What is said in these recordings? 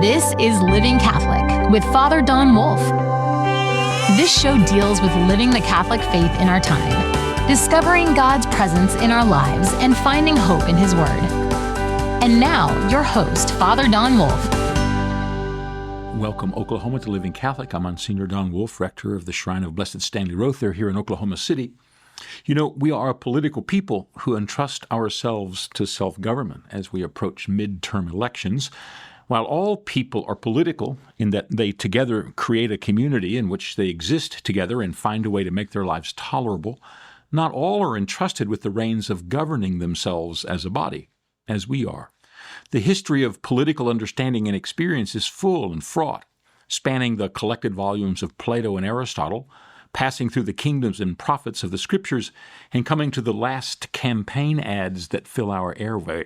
This is Living Catholic with Father Don Wolf. This show deals with living the Catholic faith in our time, discovering God's presence in our lives, and finding hope in His Word. And now, your host, Father Don Wolf. Welcome, Oklahoma, to Living Catholic. I'm Monsignor Don Wolf, rector of the Shrine of Blessed Stanley Rother here in Oklahoma City. You know, we are a political people who entrust ourselves to self-government as we approach midterm elections. While all people are political in that they together create a community in which they exist together and find a way to make their lives tolerable, not all are entrusted with the reins of governing themselves as a body, as we are. The history of political understanding and experience is full and fraught, spanning the collected volumes of Plato and Aristotle, passing through the kingdoms and prophets of the Scriptures, and coming to the last campaign ads that fill our airwaves.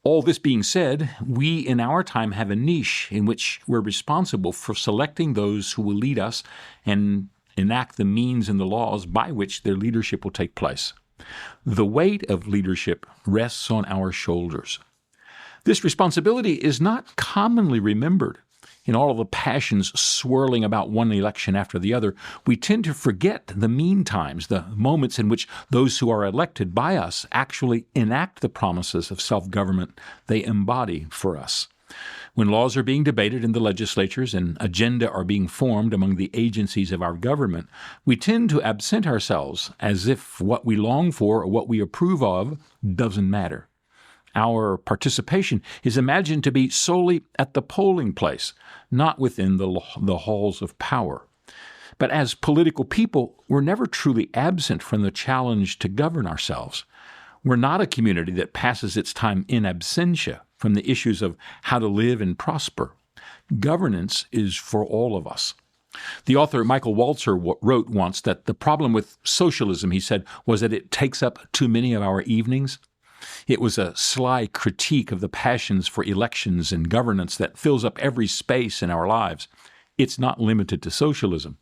All this being said, we in our time have a niche in which we're responsible for selecting those who will lead us and enact the means and the laws by which their leadership will take place. The weight of leadership rests on our shoulders. This responsibility is not commonly remembered. In all of the passions swirling about one election after the other, we tend to forget the mean times, the moments in which those who are elected by us actually enact the promises of self-government they embody for us. When laws are being debated in the legislatures and agenda are being formed among the agencies of our government, we tend to absent ourselves as if what we long for or what we approve of doesn't matter. Our participation is imagined to be solely at the polling place, not within the halls of power. But as political people, we're never truly absent from the challenge to govern ourselves. We're not a community that passes its time in absentia from the issues of how to live and prosper. Governance is for all of us. The author Michael Walzer wrote once that the problem with socialism, he said, was that it takes up too many of our evenings. It was a sly critique of the passions for elections and governance that fills up every space in our lives. It's not limited to socialism.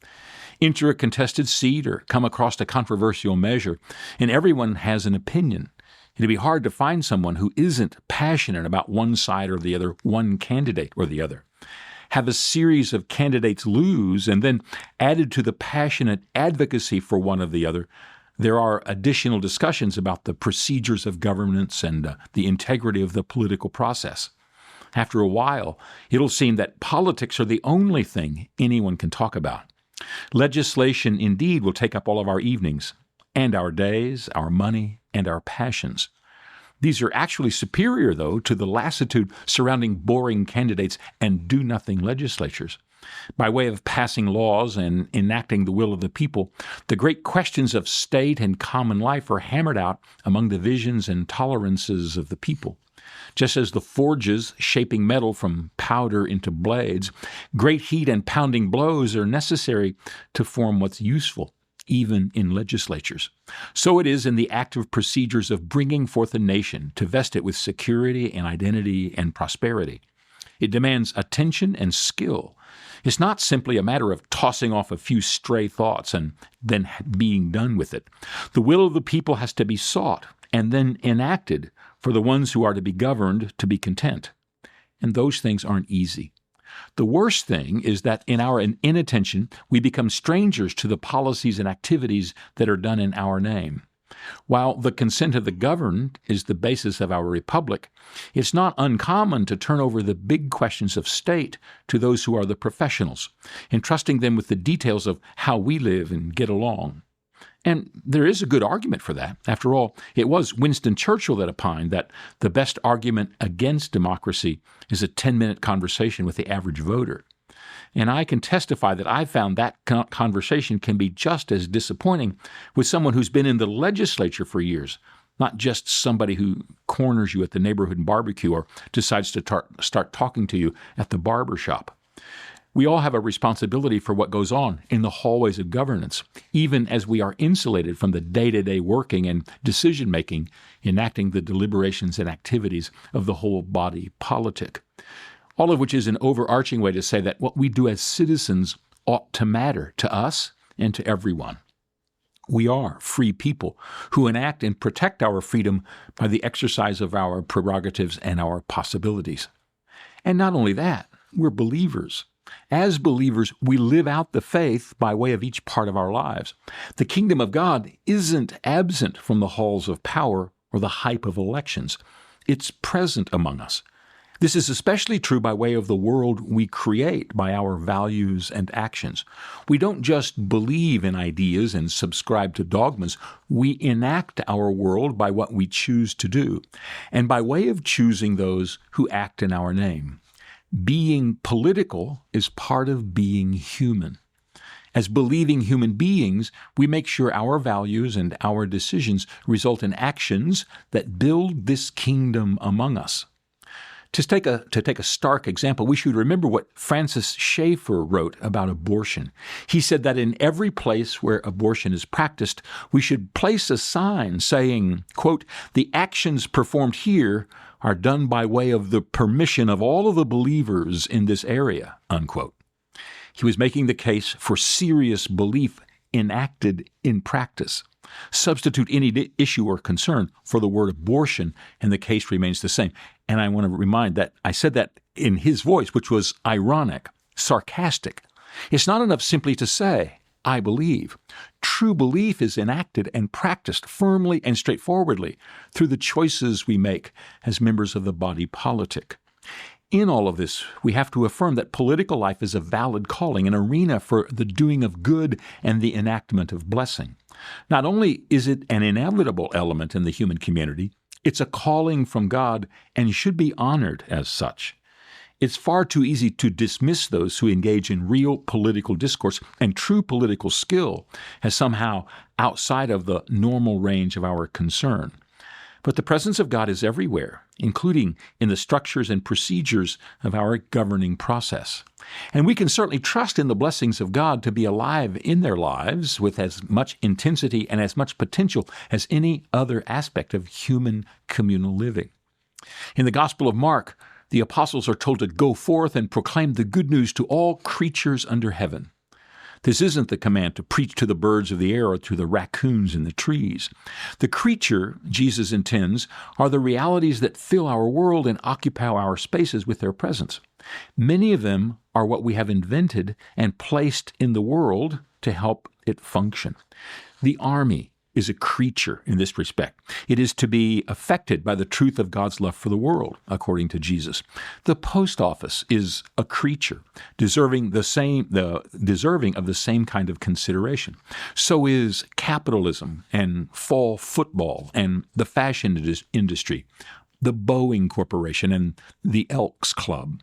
Enter a contested seat or come across a controversial measure, and everyone has an opinion. It'd be hard to find someone who isn't passionate about one side or the other, one candidate or the other. Have a series of candidates lose, and then added to the passionate advocacy for one or the other, there are additional discussions about the procedures of governance and the integrity of the political process. After a while, it'll seem that politics are the only thing anyone can talk about. Legislation indeed will take up all of our evenings, and our days, our money, and our passions. These are actually superior, though, to the lassitude surrounding boring candidates and do-nothing legislatures. By way of passing laws and enacting the will of the people, the great questions of state and common life are hammered out among the visions and tolerances of the people. Just as the forges shaping metal from powder into blades, great heat and pounding blows are necessary to form what's useful, even in legislatures. So it is in the active procedures of bringing forth a nation to vest it with security and identity and prosperity. It demands attention and skill. It's not simply a matter of tossing off a few stray thoughts and then being done with it. The will of the people has to be sought and then enacted for the ones who are to be governed to be content. And those things aren't easy. The worst thing is that in our inattention, we become strangers to the policies and activities that are done in our name. While the consent of the governed is the basis of our republic, it's not uncommon to turn over the big questions of state to those who are the professionals, entrusting them with the details of how we live and get along. And there is a good argument for that. After all, it was Winston Churchill that opined that the best argument against democracy is a 10-minute conversation with the average voter. And I can testify that I found that conversation can be just as disappointing with someone who's been in the legislature for years, not just somebody who corners you at the neighborhood barbecue or decides to start talking to you at the barber shop. We all have a responsibility for what goes on in the hallways of governance, even as we are insulated from the day-to-day working and decision-making, enacting the deliberations and activities of the whole body politic. All of which is an overarching way to say that what we do as citizens ought to matter to us and to everyone. We are free people who enact and protect our freedom by the exercise of our prerogatives and our possibilities. And not only that, we're believers. As believers, we live out the faith by way of each part of our lives. The kingdom of God isn't absent from the halls of power or the hype of elections. It's present among us. This is especially true by way of the world we create by our values and actions. We don't just believe in ideas and subscribe to dogmas. We enact our world by what we choose to do, and by way of choosing those who act in our name. Being political is part of being human. As believing human beings, we make sure our values and our decisions result in actions that build this kingdom among us. To take a stark example, we should remember what Francis Schaeffer wrote about abortion. He said that in every place where abortion is practiced, we should place a sign saying, quote, "The actions performed here are done by way of the permission of all of the believers in this area," unquote. He was making the case for serious belief enacted in practice. Substitute any issue or concern for the word abortion, and the case remains the same. And I want to remind that I said that in his voice, which was ironic, sarcastic. It's not enough simply to say, "I believe." True belief is enacted and practiced firmly and straightforwardly through the choices we make as members of the body politic. In all of this, we have to affirm that political life is a valid calling, an arena for the doing of good and the enactment of blessing. Not only is it an inevitable element in the human community, it's a calling from God and should be honored as such. It's far too easy to dismiss those who engage in real political discourse and true political skill as somehow outside of the normal range of our concern. But the presence of God is everywhere, including in the structures and procedures of our governing process. And we can certainly trust in the blessings of God to be alive in their lives with as much intensity and as much potential as any other aspect of human communal living. In the Gospel of Mark, the apostles are told to go forth and proclaim the good news to all creatures under heaven. This isn't the command to preach to the birds of the air or to the raccoons in the trees. The creature Jesus intends are the realities that fill our world and occupy our spaces with their presence. Many of them are what we have invented and placed in the world to help it function. The army is a creature in this respect. It is to be affected by the truth of God's love for the world, according to Jesus. The post office is a creature, deserving of the same kind of consideration. So is capitalism and fall football and the fashion industry, the Boeing Corporation and the Elks Club.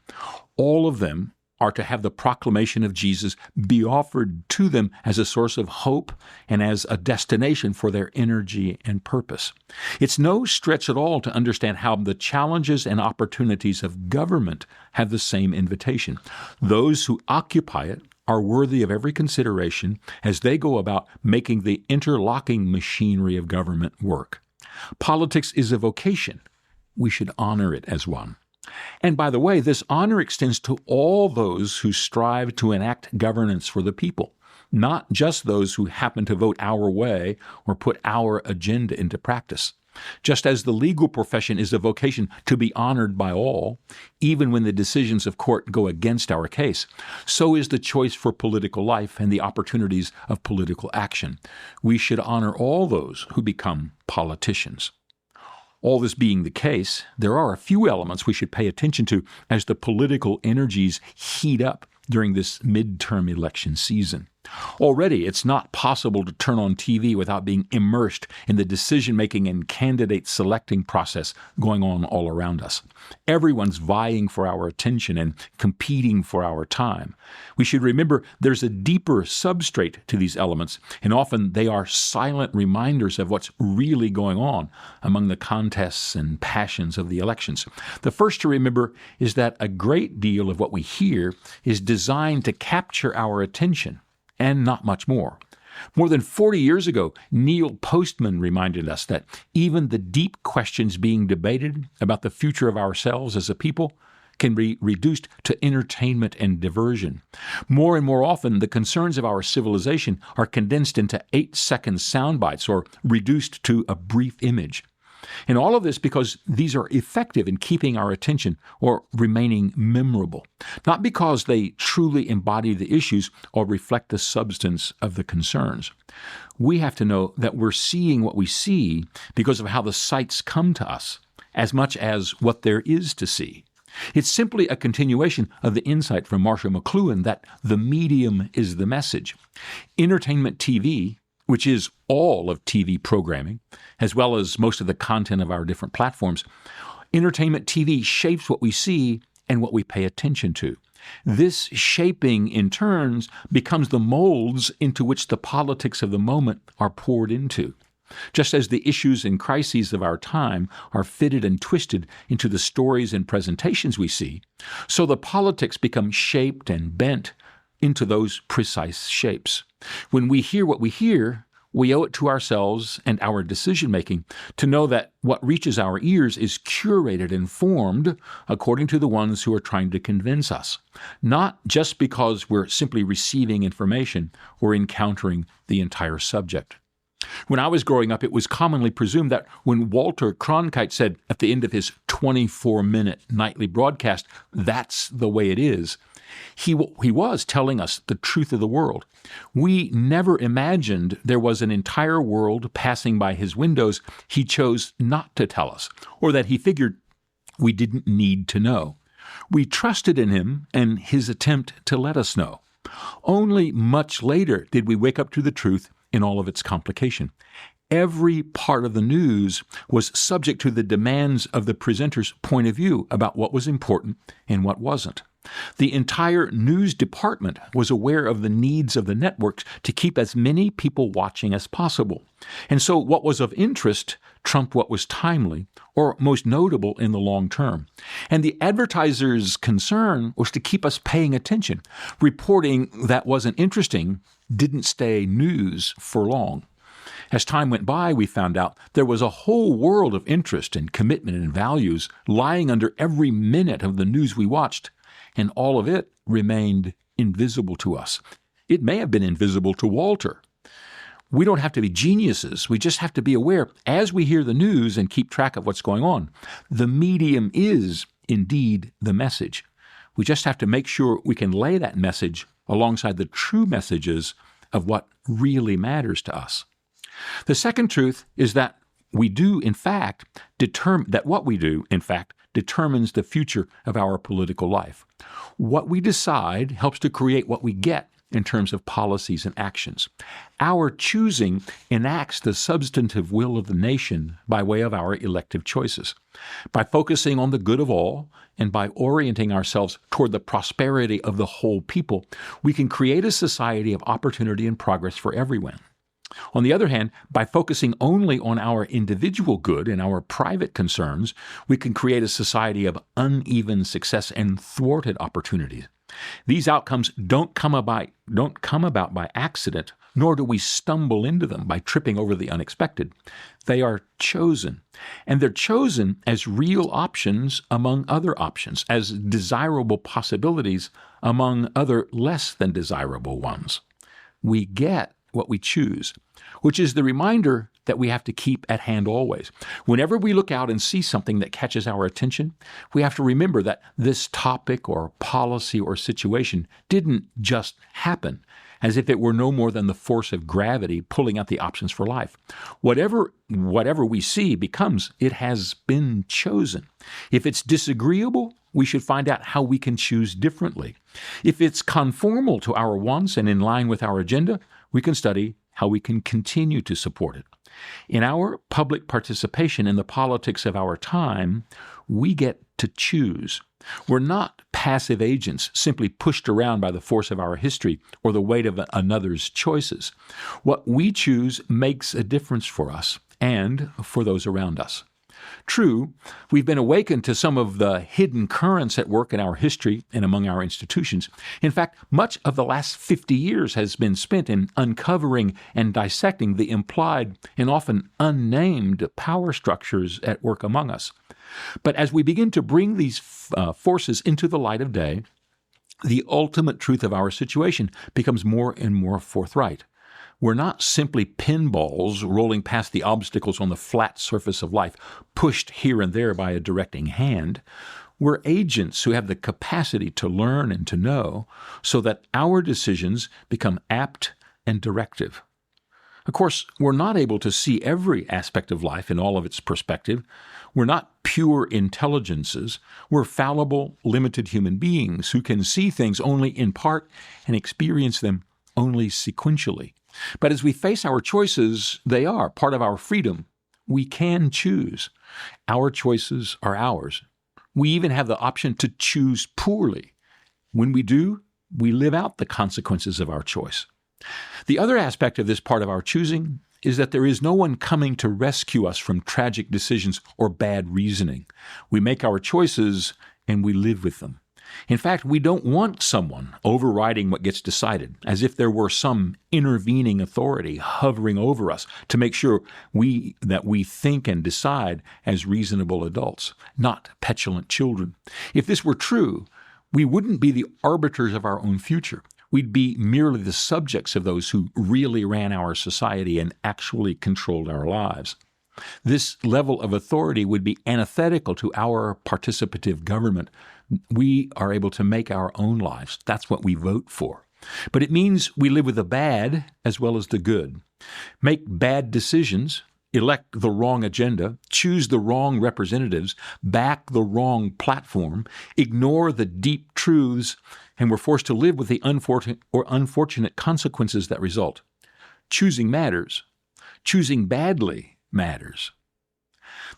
All of them are to have the proclamation of Jesus be offered to them as a source of hope and as a destination for their energy and purpose. It's no stretch at all to understand how the challenges and opportunities of government have the same invitation. Those who occupy it are worthy of every consideration as they go about making the interlocking machinery of government work. Politics is a vocation. We should honor it as one. And by the way, this honor extends to all those who strive to enact governance for the people, not just those who happen to vote our way or put our agenda into practice. Just as the legal profession is a vocation to be honored by all, even when the decisions of court go against our case, so is the choice for political life and the opportunities of political action. We should honor all those who become politicians. All this being the case, there are a few elements we should pay attention to as the political energies heat up during this midterm election season. Already, it's not possible to turn on TV without being immersed in the decision-making and candidate selecting process going on all around us. Everyone's vying for our attention and competing for our time. We should remember there's a deeper substrate to these elements, and often they are silent reminders of what's really going on among the contests and passions of the elections. The first to remember is that a great deal of what we hear is designed to capture our attention, and not much more. More than 40 years ago, Neil Postman reminded us that even the deep questions being debated about the future of ourselves as a people can be reduced to entertainment and diversion. More and more often, the concerns of our civilization are condensed into 8-second sound bites or reduced to a brief image. And all of this because these are effective in keeping our attention or remaining memorable, not because they truly embody the issues or reflect the substance of the concerns. We have to know that we're seeing what we see because of how the sights come to us, as much as what there is to see. It's simply a continuation of the insight from Marshall McLuhan that the medium is the message. Entertainment TV, which is all of TV programming, as well as most of the content of our different platforms, entertainment TV shapes what we see and what we pay attention to. This shaping, in turn, becomes the molds into which the politics of the moment are poured into. Just as the issues and crises of our time are fitted and twisted into the stories and presentations we see, so the politics become shaped and bent into those precise shapes. When we hear what we hear, we owe it to ourselves and our decision-making to know that what reaches our ears is curated and formed according to the ones who are trying to convince us, not just because we're simply receiving information or encountering the entire subject. When I was growing up, it was commonly presumed that when Walter Cronkite said at the end of his 24-minute nightly broadcast, "That's the way it is," he was telling us the truth of the world. We never imagined there was an entire world passing by his windows he chose not to tell us, or that he figured we didn't need to know. We trusted in him and his attempt to let us know. Only much later did we wake up to the truth in all of its complication. Every part of the news was subject to the demands of the presenter's point of view about what was important and what wasn't. The entire news department was aware of the needs of the networks to keep as many people watching as possible. And so what was of interest trumped what was timely or most notable in the long term. And the advertiser's concern was to keep us paying attention. Reporting that wasn't interesting didn't stay news for long. As time went by, we found out there was a whole world of interest and commitment and values lying under every minute of the news we watched, and all of it remained invisible to us. It may have been invisible to Walter. We don't have to be geniuses. We just have to be aware as we hear the news and keep track of what's going on. The medium is indeed the message. We just have to make sure we can lay that message alongside the true messages of what really matters to us. The second truth is that what we do, in fact, determines the future of our political life. What we decide helps to create what we get in terms of policies and actions. Our choosing enacts the substantive will of the nation by way of our elective choices. By focusing on the good of all and by orienting ourselves toward the prosperity of the whole people, we can create a society of opportunity and progress for everyone. On the other hand, by focusing only on our individual good and our private concerns, we can create a society of uneven success and thwarted opportunities. These outcomes don't come about by accident, nor do we stumble into them by tripping over the unexpected. They are chosen, and they're chosen as real options among other options, as desirable possibilities among other less than desirable ones. We get what we choose, which is the reminder that we have to keep at hand always. Whenever we look out and see something that catches our attention, we have to remember that this topic or policy or situation didn't just happen, as if it were no more than the force of gravity pulling out the options for life. Whatever we see becomes, it has been chosen. If it's disagreeable, we should find out how we can choose differently. If it's conformal to our wants and in line with our agenda, we can study how we can continue to support it. In our public participation in the politics of our time, we get to choose. We're not passive agents simply pushed around by the force of our history or the weight of another's choices. What we choose makes a difference for us and for those around us. True, we've been awakened to some of the hidden currents at work in our history and among our institutions. In fact, much of the last 50 years has been spent in uncovering and dissecting the implied and often unnamed power structures at work among us. But as we begin to bring these forces into the light of day, the ultimate truth of our situation becomes more and more forthright. We're not simply pinballs rolling past the obstacles on the flat surface of life, pushed here and there by a directing hand. We're agents who have the capacity to learn and to know so that our decisions become apt and directive. Of course, we're not able to see every aspect of life in all of its perspective. We're not pure intelligences. We're fallible, limited human beings who can see things only in part and experience them only sequentially. But as we face our choices, they are part of our freedom. We can choose. Our choices are ours. We even have the option to choose poorly. When we do, we live out the consequences of our choice. The other aspect of this part of our choosing is that there is no one coming to rescue us from tragic decisions or bad reasoning. We make our choices and we live with them. In fact, we don't want someone overriding what gets decided, as if there were some intervening authority hovering over us to make sure that we think and decide as reasonable adults, not petulant children. If this were true, we wouldn't be the arbiters of our own future. We'd be merely the subjects of those who really ran our society and actually controlled our lives. This level of authority would be antithetical to our participative government. We are able to make our own lives. That's what we vote for. But it means we live with the bad as well as the good. Make bad decisions, elect the wrong agenda, choose the wrong representatives, back the wrong platform, ignore the deep truths, and we're forced to live with the unfortunate consequences that result. Choosing matters. Choosing badly matters.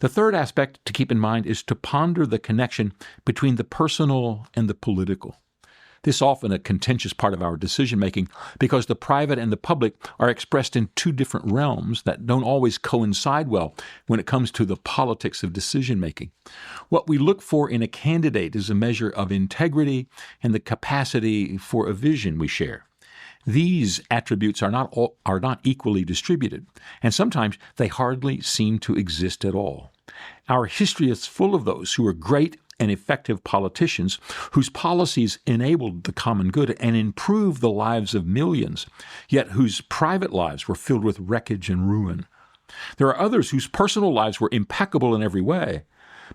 The third aspect to keep in mind is to ponder the connection between the personal and the political. This is often a contentious part of our decision-making because the private and the public are expressed in two different realms that don't always coincide well when it comes to the politics of decision-making. What we look for in a candidate is a measure of integrity and the capacity for a vision we share. These attributes are not equally distributed, and sometimes they hardly seem to exist at all. Our history is full of those who were great and effective politicians whose policies enabled the common good and improved the lives of millions, yet whose private lives were filled with wreckage and ruin. There are others whose personal lives were impeccable in every way,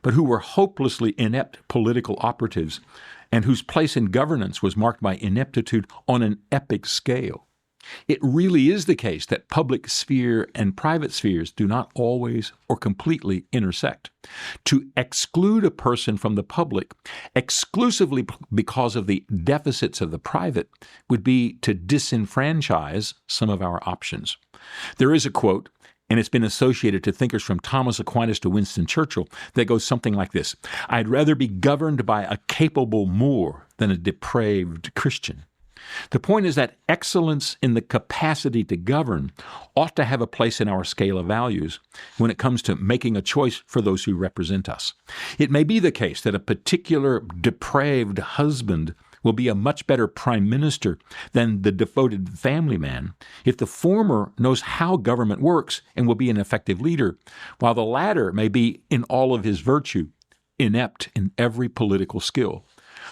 but who were hopelessly inept political operatives and whose place in governance was marked by ineptitude on an epic scale. It really is the case that public sphere and private spheres do not always or completely intersect. To exclude a person from the public exclusively because of the deficits of the private would be to disenfranchise some of our options. There is a quote, and it's been associated to thinkers from Thomas Aquinas to Winston Churchill, that goes something like this: "I'd rather be governed by a capable Moor than a depraved Christian." The point is that excellence in the capacity to govern ought to have a place in our scale of values when it comes to making a choice for those who represent us. It may be the case that a particular depraved husband will be a much better prime minister than the devoted family man if the former knows how government works and will be an effective leader, while the latter may be, in all of his virtue, inept in every political skill.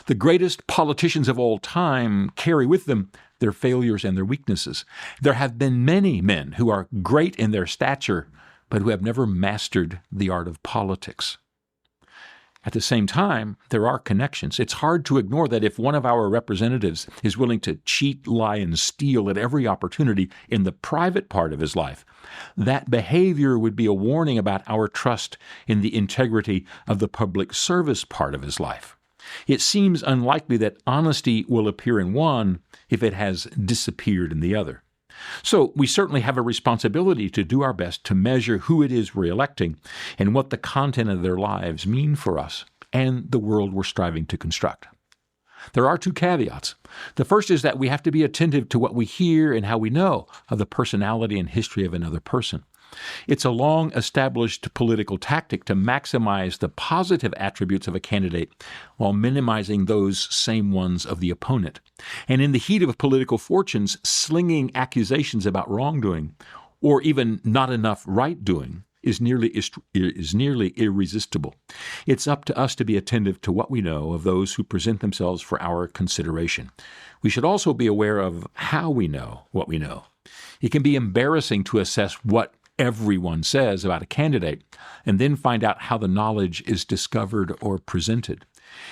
The greatest politicians of all time carry with them their failures and their weaknesses. There have been many men who are great in their stature, but who have never mastered the art of politics. At the same time, there are connections. It's hard to ignore that if one of our representatives is willing to cheat, lie, and steal at every opportunity in the private part of his life, that behavior would be a warning about our trust in the integrity of the public service part of his life. It seems unlikely that honesty will appear in one if it has disappeared in the other. So we certainly have a responsibility to do our best to measure who it is we're electing and what the content of their lives mean for us and the world we're striving to construct. There are two caveats. The first is that we have to be attentive to what we hear and how we know of the personality and history of another person. It's a long-established political tactic to maximize the positive attributes of a candidate while minimizing those same ones of the opponent. And in the heat of political fortunes, slinging accusations about wrongdoing or even not enough right-doing is nearly irresistible. It's up to us to be attentive to what we know of those who present themselves for our consideration. We should also be aware of how we know what we know. It can be embarrassing to assess what everyone says about a candidate and then find out how the knowledge is discovered or presented.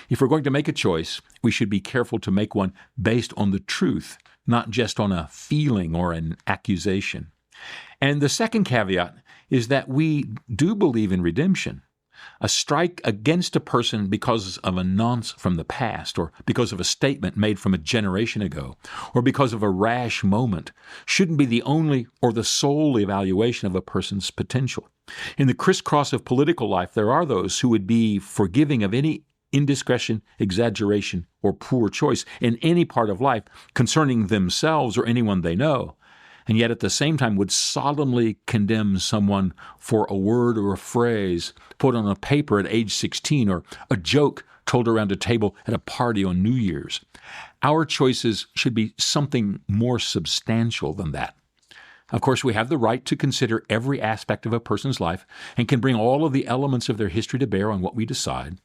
If we're going to make a choice, we should be careful to make one based on the truth, not just on a feeling or an accusation. And the second caveat is that we do believe in redemption. A strike against a person because of a nonce from the past, or because of a statement made from a generation ago, or because of a rash moment, shouldn't be the only or the sole evaluation of a person's potential. In the crisscross of political life, there are those who would be forgiving of any indiscretion, exaggeration, or poor choice in any part of life concerning themselves or anyone they know, and yet at the same time would solemnly condemn someone for a word or a phrase put on a paper at age 16 or a joke told around a table at a party on New Year's. Our choices should be something more substantial than that. Of course, we have the right to consider every aspect of a person's life and can bring all of the elements of their history to bear on what we decide,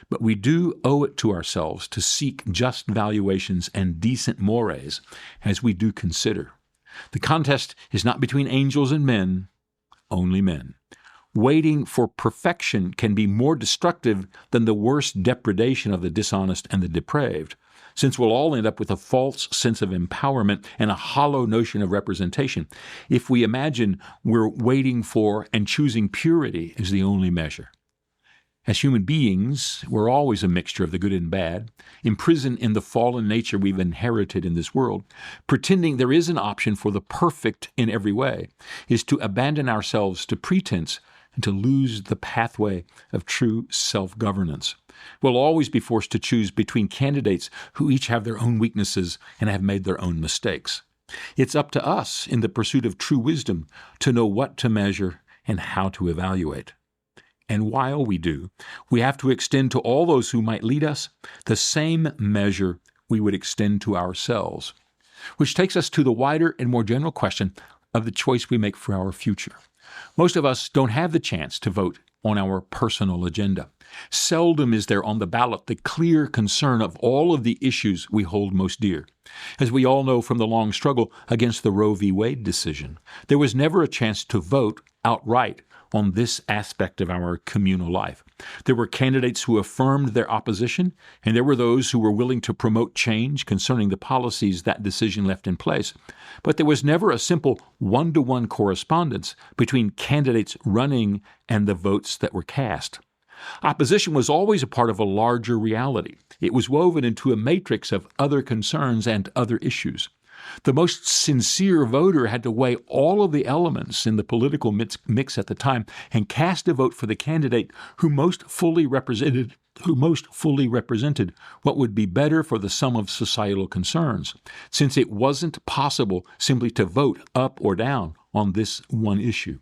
but we do owe it to ourselves to seek just valuations and decent mores as we do consider. The contest is not between angels and men, only men. Waiting for perfection can be more destructive than the worst depredation of the dishonest and the depraved, since we'll all end up with a false sense of empowerment and a hollow notion of representation if we imagine we're waiting for and choosing purity as the only measure. As human beings, we're always a mixture of the good and bad, imprisoned in the fallen nature we've inherited in this world. Pretending there is an option for the perfect in every way is to abandon ourselves to pretense and to lose the pathway of true self-governance. We'll always be forced to choose between candidates who each have their own weaknesses and have made their own mistakes. It's up to us in the pursuit of true wisdom to know what to measure and how to evaluate. And while we do, we have to extend to all those who might lead us the same measure we would extend to ourselves, which takes us to the wider and more general question of the choice we make for our future. Most of us don't have the chance to vote on our personal agenda. Seldom is there on the ballot the clear concern of all of the issues we hold most dear. As we all know from the long struggle against the Roe v. Wade decision, there was never a chance to vote outright on this aspect of our communal life. There were candidates who affirmed their opposition, and there were those who were willing to promote change concerning the policies that decision left in place. But there was never a simple one-to-one correspondence between candidates running and the votes that were cast. Opposition was always a part of a larger reality. It was woven into a matrix of other concerns and other issues. The most sincere voter had to weigh all of the elements in the political mix at the time and cast a vote for the candidate who most fully represented what would be better for the sum of societal concerns, since it wasn't possible simply to vote up or down on this one issue.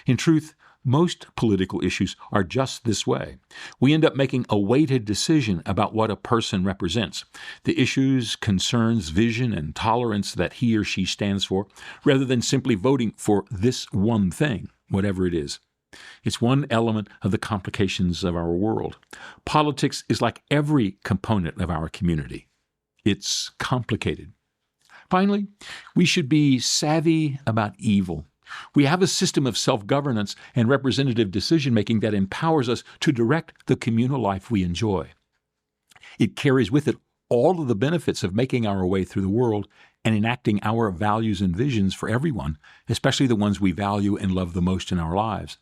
In truth, most political issues are just this way. We end up making a weighted decision about what a person represents, the issues, concerns, vision, and tolerance that he or she stands for, rather than simply voting for this one thing, whatever it is. It's one element of the complications of our world. Politics is like every component of our community. It's complicated. Finally, we should be savvy about evil. We have a system of self-governance and representative decision-making that empowers us to direct the communal life we enjoy. It carries with it all of the benefits of making our way through the world and enacting our values and visions for everyone, especially the ones we value and love the most in our lives.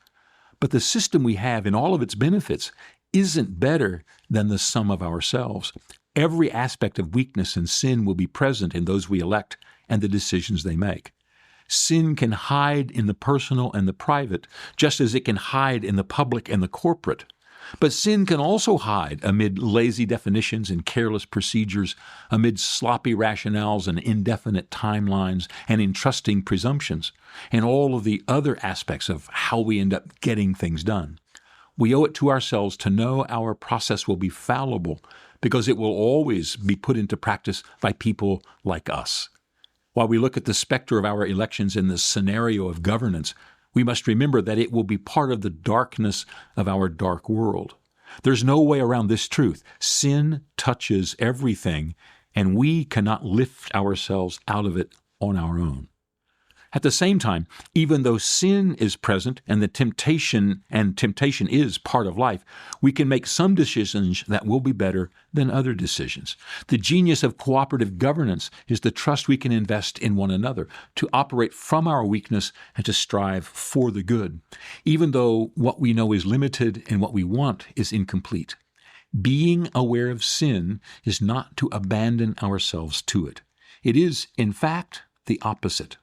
But the system we have in all of its benefits isn't better than the sum of ourselves. Every aspect of weakness and sin will be present in those we elect and the decisions they make. Sin can hide in the personal and the private, just as it can hide in the public and the corporate. But sin can also hide amid lazy definitions and careless procedures, amid sloppy rationales and indefinite timelines and entrusting presumptions, and all of the other aspects of how we end up getting things done. We owe it to ourselves to know our process will be fallible because it will always be put into practice by people like us. While we look at the specter of our elections in the scenario of governance, we must remember that it will be part of the darkness of our dark world. There's no way around this truth. Sin touches everything, and we cannot lift ourselves out of it on our own. At the same time, even though sin is present and temptation is part of life, we can make some decisions that will be better than other decisions. The genius of cooperative governance is the trust we can invest in one another to operate from our weakness and to strive for the good, even though what we know is limited and what we want is incomplete. Being aware of sin is not to abandon ourselves to it. It is, in fact, the opposite.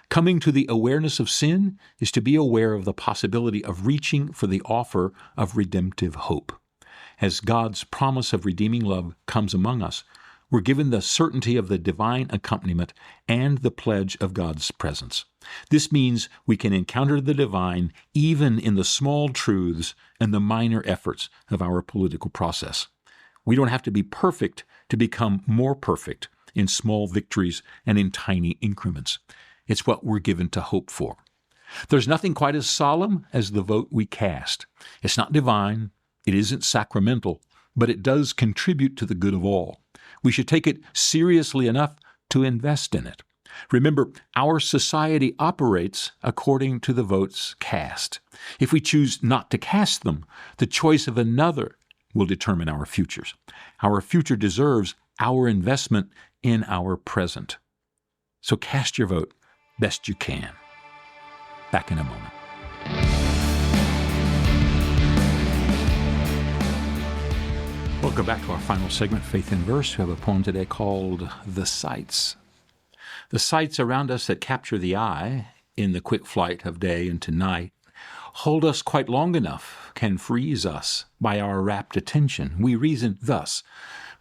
Coming to the awareness of sin is to be aware of the possibility of reaching for the offer of redemptive hope. As God's promise of redeeming love comes among us, we're given the certainty of the divine accompaniment and the pledge of God's presence. This means we can encounter the divine even in the small truths and the minor efforts of our political process. We don't have to be perfect to become more perfect in small victories and in tiny increments. It's what we're given to hope for. There's nothing quite as solemn as the vote we cast. It's not divine, it isn't sacramental, but it does contribute to the good of all. We should take it seriously enough to invest in it. Remember, our society operates according to the votes cast. If we choose not to cast them, the choice of another will determine our futures. Our future deserves our investment in our present. So cast your vote best you can. Back in a moment. Welcome back to our final segment, Faith in Verse. We have a poem today called The Sights. The sights around us that capture the eye in the quick flight of day into night hold us quite long enough, can freeze us by our rapt attention. We reason thus: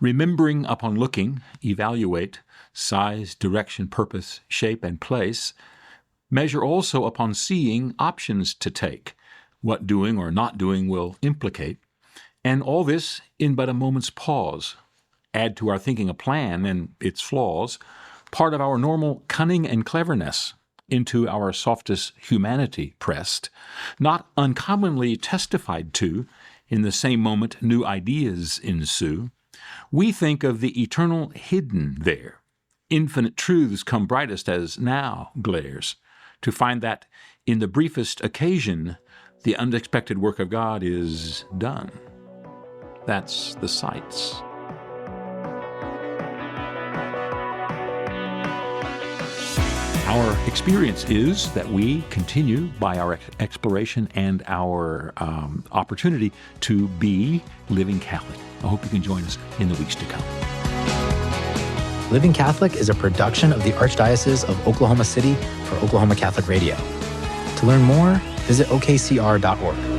remembering upon looking, evaluate size, direction, purpose, shape, and place. Measure also upon seeing options to take, what doing or not doing will implicate. And all this in but a moment's pause. Add to our thinking a plan and its flaws, part of our normal cunning and cleverness, into our softest humanity pressed, not uncommonly testified to. In the same moment, new ideas ensue. We think of the eternal hidden there. Infinite truths come brightest as now glares, to find that in the briefest occasion, the unexpected work of God is done. That's the sights. Our experience is that we continue by our exploration and our opportunity to be living Catholic. I hope you can join us in the weeks to come. Living Catholic is a production of the Archdiocese of Oklahoma City for Oklahoma Catholic Radio. To learn more, visit okcr.org.